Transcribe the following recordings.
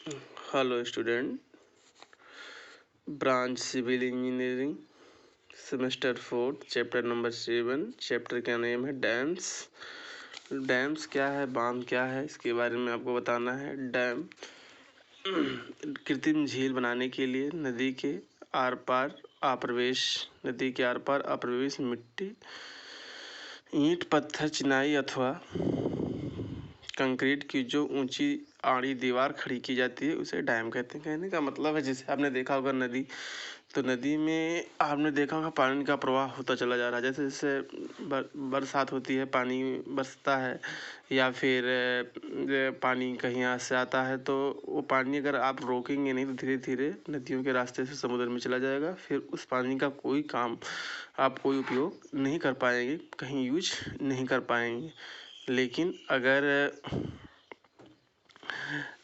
Hello student, branch civil engineering semester 4 chapter number 7। Chapter का name है dams. Dams क्या है, बांध क्या है, इसके बारे में आपको बताना है। डैम कृत्रिम झील बनाने के लिए नदी के आर पार आप्रवेश मिट्टी, ईंट, पत्थर, चिनाई अथवा कंक्रीट की जो ऊंची आड़ी दीवार खड़ी की जाती है उसे डैम कहते हैं। कहने का मतलब है, जैसे आपने देखा होगा नदी, तो नदी में आपने देखा होगा पानी का प्रवाह होता चला जा रहा है। जैसे जैसे बरसात होती है, पानी बरसता है, या फिर पानी कहीं यहाँ से आता है, तो वो पानी अगर आप रोकेंगे नहीं तो धीरे धीरे नदियों के रास्ते से समुद्र में चला जाएगा। फिर उस पानी का कोई काम आप कोई उपयोग नहीं कर पाएंगे, कहीं यूज नहीं कर पाएंगे। लेकिन अगर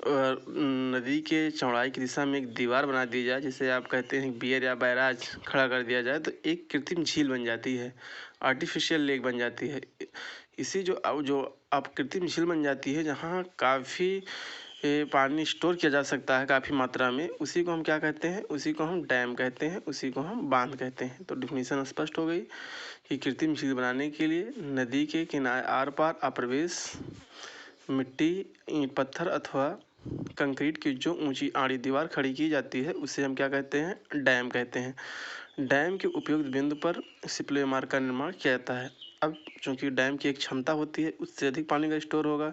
नदी के चौड़ाई की दिशा में एक दीवार बना दी जाए, जिसे आप कहते हैं बियर या बैराज खड़ा कर दिया जाए, तो एक कृत्रिम झील बन जाती है, आर्टिफिशियल लेक बन जाती है। इसी जो अब कृत्रिम झील बन जाती है, जहाँ काफ़ी पानी स्टोर किया जा सकता है काफ़ी मात्रा में, उसी को हम क्या कहते हैं, उसी को हम डैम कहते हैं, उसी को हम बांध कहते हैं। तो डिफिनीशन स्पष्ट हो गई कि कृत्रिम झील बनाने के लिए नदी के किनारे आर पार आप्रवेश मिट्टी, ईंट, पत्थर अथवा कंक्रीट की जो ऊंची आड़ी दीवार खड़ी की जाती है उसे हम क्या कहते हैं, डैम कहते हैं। डैम के उपयुक्त बिंदु पर स्पिलवे मार्ग का निर्माण किया जाता है। अब चूंकि डैम की एक क्षमता होती है, उससे अधिक पानी का स्टोर होगा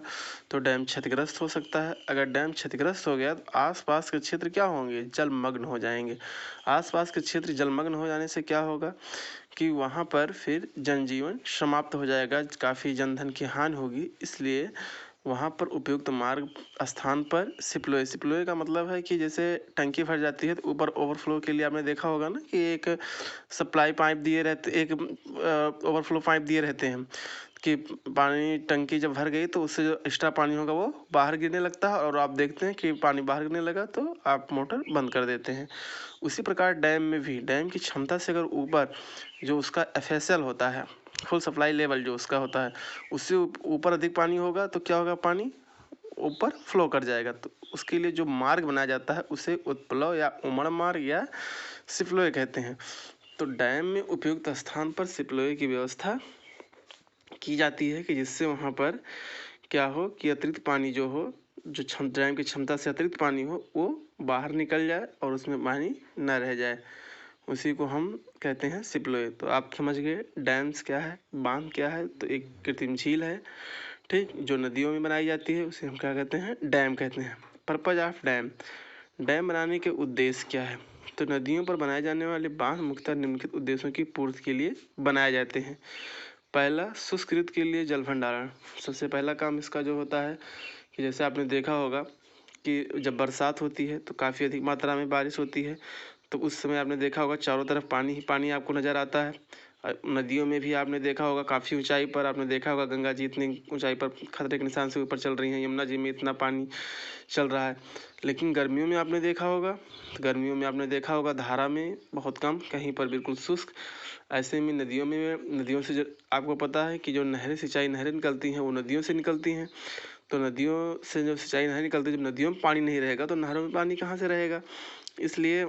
तो डैम क्षतिग्रस्त हो सकता है। अगर डैम क्षतिग्रस्त हो गया तो आसपास के क्षेत्र क्या होंगे, जलमग्न हो जाएंगे। आसपास के क्षेत्र जलमग्न हो जाने से क्या होगा कि वहाँ पर फिर जनजीवन समाप्त हो जाएगा, काफ़ी जनधन की हानि होगी। इसलिए वहाँ पर उपयुक्त मार्ग स्थान पर स्पिलवे का मतलब है कि जैसे टंकी भर जाती है तो ऊपर ओवरफ्लो के लिए आपने देखा होगा ना कि एक सप्लाई पाइप दिए रहते, एक ओवरफ्लो पाइप दिए रहते हैं कि पानी टंकी जब भर गई तो उससे जो एक्स्ट्रा पानी होगा वो बाहर गिरने लगता है, और आप देखते हैं कि पानी बाहर गिरने लगा तो आप मोटर बंद कर देते हैं। उसी प्रकार डैम में भी डैम की क्षमता से अगर ऊपर जो उसका एफएसएल होता है, फुल सप्लाई लेवल जो उसका होता है, उससे ऊपर अधिक पानी होगा तो क्या होगा, पानी ऊपर फ्लो कर जाएगा। तो उसके लिए जो मार्ग बनाया जाता है उसे उत्प्लव या उमड़ मार्ग या स्पिलवे कहते हैं। तो डैम में उपयुक्त स्थान पर स्पिलवे की व्यवस्था की जाती है कि जिससे वहाँ पर क्या हो कि अतिरिक्त पानी जो हो, जो डैम की क्षमता से अतिरिक्त पानी हो, वो बाहर निकल जाए और उसमें पानी न रह जाए। उसी को हम कहते हैं स्पिलवे। तो आप समझ गए डैम्स क्या है, बांध क्या है। तो एक कृत्रिम झील है, ठीक, जो नदियों में बनाई जाती है, उसे हम क्या कहते हैं, डैम कहते हैं। पर्पज ऑफ डैम, डैम बनाने के उद्देश्य क्या है। तो नदियों पर बनाए जाने वाले बांध मुख्यतः निम्नलिखित उद्देश्यों की पूर्ति के लिए बनाए जाते हैं। पहला, शुष्क ऋतु के लिए जल भंडारण। सबसे पहला काम इसका जो होता है कि जैसे आपने देखा होगा कि जब बरसात होती है तो काफ़ी अधिक मात्रा में बारिश होती है, तो उस समय आपने देखा होगा चारों तरफ पानी ही पानी आपको नज़र आता है। नदियों में भी आपने देखा होगा काफ़ी ऊंचाई पर, आपने देखा होगा गंगा जी इतनी ऊंचाई पर खतरे के निशान से ऊपर चल रही हैं, यमुना जी में इतना पानी चल रहा है। लेकिन गर्मियों में आपने देखा होगा, तो गर्मियों में आपने देखा होगा धारा में बहुत कम, कहीं पर बिल्कुल शुष्क। ऐसे में नदियों से आपको पता है कि जो नहरें निकलती हैं वो नदियों से निकलती हैं। तो नदियों से जब सिंचाई नहरें निकलती है, जब नदियों में पानी नहीं रहेगा तो नहरों में पानी कहाँ से रहेगा। इसलिए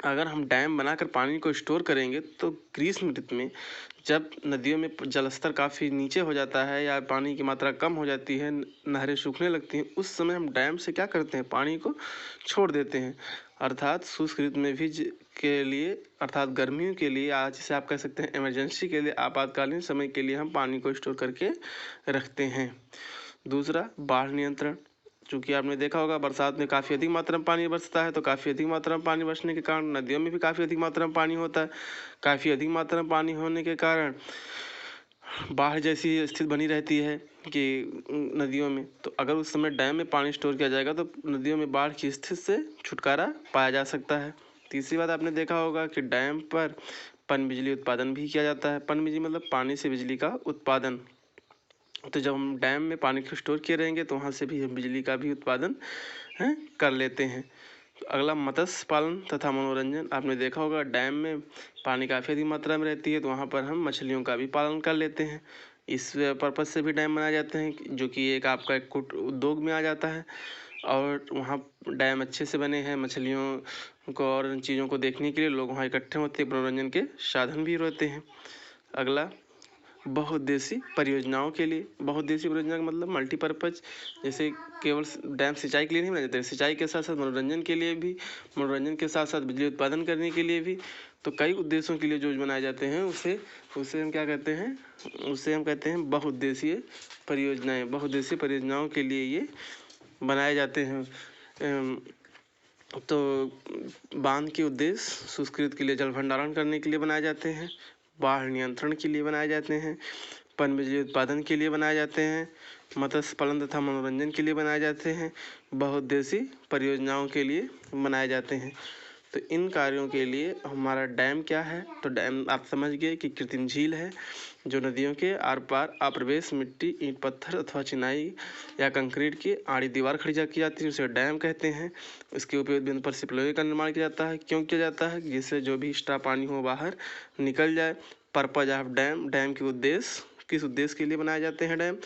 अगर हम डैम बनाकर पानी को स्टोर करेंगे तो ग्रीष्म ऋतु में जब नदियों में जलस्तर काफ़ी नीचे हो जाता है या पानी की मात्रा कम हो जाती है, नहरें सूखने लगती हैं, उस समय हम डैम से क्या करते हैं, पानी को छोड़ देते हैं। अर्थात शुष्क ऋतु में भी के लिए, अर्थात गर्मियों के लिए, आज जिसे आप कह सकते हैं इमरजेंसी के लिए, आपातकालीन समय के लिए हम पानी को स्टोर करके रखते हैं। दूसरा, बाढ़ नियंत्रण। चूँकि आपने देखा होगा बरसात में काफ़ी अधिक मात्रा में पानी बरसता है, तो काफ़ी अधिक मात्रा में पानी बरसने के कारण नदियों में भी काफ़ी अधिक मात्रा में पानी होता है। काफ़ी अधिक मात्रा में पानी होने के कारण बाढ़ जैसी स्थिति बनी रहती है कि नदियों में, तो अगर उस समय डैम में पानी स्टोर किया जाएगा तो नदियों में बाढ़ की स्थिति से छुटकारा पाया जा सकता है। तीसरी बात, आपने देखा होगा कि डैम पर पनबिजली उत्पादन भी किया जाता है। पनबिजली मतलब पानी से बिजली का उत्पादन। तो जब हम डैम में पानी को स्टोर किए रहेंगे तो वहाँ से भी हम बिजली का भी उत्पादन कर लेते हैं। तो अगला, मत्स्य पालन तथा मनोरंजन। आपने देखा होगा डैम में पानी काफ़ी अधिक मात्रा में रहती है, तो वहाँ पर हम मछलियों का भी पालन कर लेते हैं। इस पर्पज़ से भी डैम बनाए जाते हैं, जो कि एक आपका एक उद्योग में आ जाता है। और वहाँ डैम अच्छे से बने हैं, मछलियों को और उन चीज़ों को देखने के लिए लोग वहाँ इकट्ठे होते हैं, मनोरंजन के साधन भी रहते हैं। अगला, बहुउद्देशीय परियोजनाओं के लिए। बहुउद्देशीय परियोजना का मतलब मल्टीपर्पज, जैसे केवल डैम सिंचाई के लिए नहीं बनाए जाते, सिंचाई के साथ साथ मनोरंजन के लिए भी, मनोरंजन के साथ साथ बिजली उत्पादन करने के लिए भी। तो कई उद्देश्यों के लिए जो बनाए जाते हैं उसे हम क्या कहते हैं, उसे हम कहते हैं बहुउद्देशीय परियोजनाएं। बहुउद्देशीय परियोजनाओं के लिए ये बनाए जाते हैं। तो बांध के उद्देश्य सुकृत के लिए, जल भंडारण करने के लिए बनाए जाते हैं, बाढ़ नियंत्रण के लिए बनाए जाते हैं, पनबिजली उत्पादन के लिए बनाए जाते हैं, मत्स्य पालन तथा मनोरंजन के लिए बनाए जाते हैं, बहुउद्देशीय परियोजनाओं के लिए बनाए जाते हैं। तो इन कार्यों के लिए हमारा डैम क्या है, तो डैम आप समझ गए कि कृत्रिम झील है जो नदियों के आर पार अप्रवेश मिट्टी, ईंट, पत्थर अथवा चिनाई या कंक्रीट की आड़ी दीवार खड़ी की जाती है, उसे डैम कहते हैं। इसके उपयोग बिंदु पर सिपलोए का निर्माण किया जाता है। क्यों किया जाता है? जिससे जो भी एक्स्ट्रा पानी हो बाहर निकल जाए। पर्पज ऑफ डैम, डैम के उद्देश्य, किस उद्देश्य के लिए बनाए जाते हैं डैम?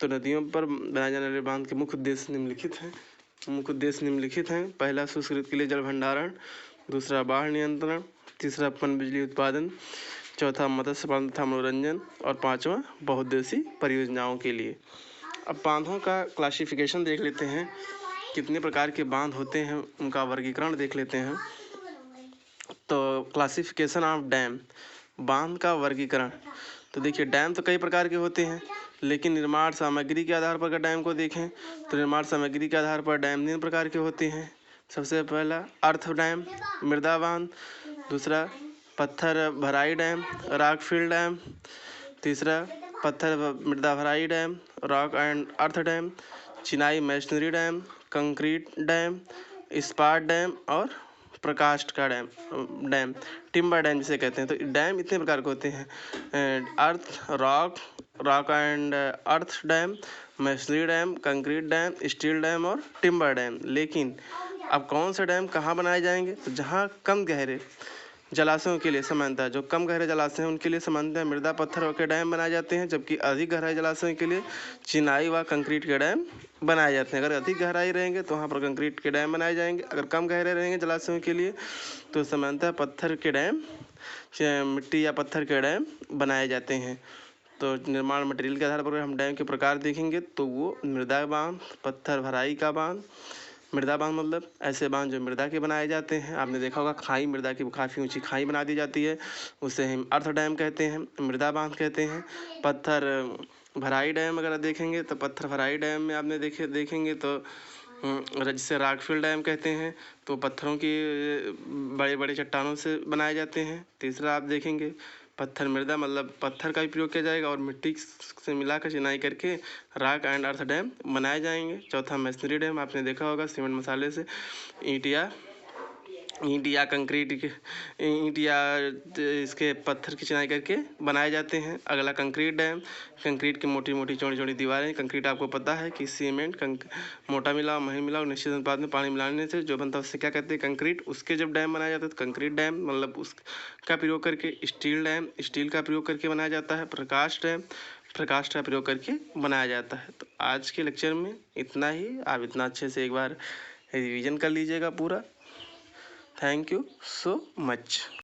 तो नदियों पर बनाए जाने वाले बांध के मुख्य उद्देश्य निम्नलिखित हैं। मुख्य उद्देश्य निम्नलिखित हैं। पहला, सुकृत के लिए जल भंडारण, दूसरा बाढ़ नियंत्रण, तीसरा पनबिजली उत्पादन, चौथा मत्स्य पालन तथा मनोरंजन, और पांचवा बहुउद्देशीय परियोजनाओं के लिए। अब बांधों का क्लासिफिकेशन देख लेते हैं, कितने प्रकार के बांध होते हैं उनका वर्गीकरण देख लेते हैं। तो क्लासिफिकेशन ऑफ डैम, बांध का वर्गीकरण। तो देखिए, डैम तो कई प्रकार के होते हैं, लेकिन निर्माण सामग्री के आधार पर अगर डैम को देखें तो निर्माण सामग्री के आधार पर डैम 3 प्रकार के होते हैं। सबसे पहला अर्थ डैम, मृदा बांध, दूसरा पत्थर भराई डैम, रॉक फिल डैम, तीसरा पत्थर मृदा भराई dam, rock and earth dam, चिनाई मैशनरी डैम, कंक्रीट डैम, इस्पात डैम और प्रकाष्ठ का डैम, टिम्बर डैम जिसे कहते हैं। तो डैम इतने प्रकार के होते हैं, earth, rock and earth dam, masonry dam, concrete dam, steel dam और टिम्बर डैम। लेकिन अब कौन से डैम कहाँ बनाए जाएंगे? तो जहाँ कम गहरे जलाशयों के लिए सामान्यतः, जो कम गहरे जलाशय हैं उनके लिए सामान्यतः मृदा पत्थर के डैम बनाए जाते हैं, जबकि अधिक गहराई जलाशयों के लिए चिनाई व कंक्रीट के डैम बनाए जाते हैं। अगर अधिक गहराई रहेंगे तो वहाँ पर कंक्रीट के डैम बनाए जाएंगे, अगर कम गहरे रहेंगे जलाशयों के लिए तो सामान्यतः पत्थर के डैम, मिट्टी या पत्थर के डैम बनाए जाते हैं। तो निर्माण मटेरियल के आधार पर हम डैम के प्रकार देखेंगे तो वो मृदा बांध, पत्थर भराई का बांध। मृदा बांध मतलब ऐसे बांध जो मृदा के बनाए जाते हैं। आपने देखा होगा खाई, मृदा की काफ़ी ऊंची खाई बना दी जाती है, उसे हम अर्थ डैम कहते हैं, मृदा बांध कहते हैं। पत्थर भराई डैम अगर देखेंगे तो पत्थर भराई डैम में आपने देखेंगे तो जिसे रॉकफिल डैम कहते हैं, तो पत्थरों की बड़े बड़े चट्टानों से बनाए जाते हैं। तीसरा आप देखेंगे पत्थर मृदा, मतलब पत्थर का भी प्रयोग किया जाएगा और मिट्टी से मिलाकर चिनाई करके रॉक एंड अर्थ डैम बनाए जाएंगे। चौथा मैशनरी डैम, आपने देखा होगा सीमेंट मसाले से ईंट या कंक्रीट के ईंट या इसके पत्थर की चिनाई करके बनाए जाते हैं। अगला कंक्रीट डैम, कंक्रीट की मोटी मोटी चौड़ी चौड़ी दीवारें। कंक्रीट आपको पता है कि सीमेंट मोटा मिला महीन मिला और निश्चित अनुपात में पानी मिलाने से जो बनता है उससे क्या कहते हैं? कंक्रीट। उसके जब डैम बनाया जाता है तो कंक्रीट डैम मतलब उसका प्रयोग करके। स्टील डैम, स्टील का प्रयोग करके बनाया जाता है। प्रकाष्ठ डैम, प्रकाष्ठ का प्रयोग करके बनाया जाता है। तो आज के लेक्चर में इतना ही। आप इतना अच्छे से एक बार रिवीजन कर लीजिएगा पूरा। Thank you so much.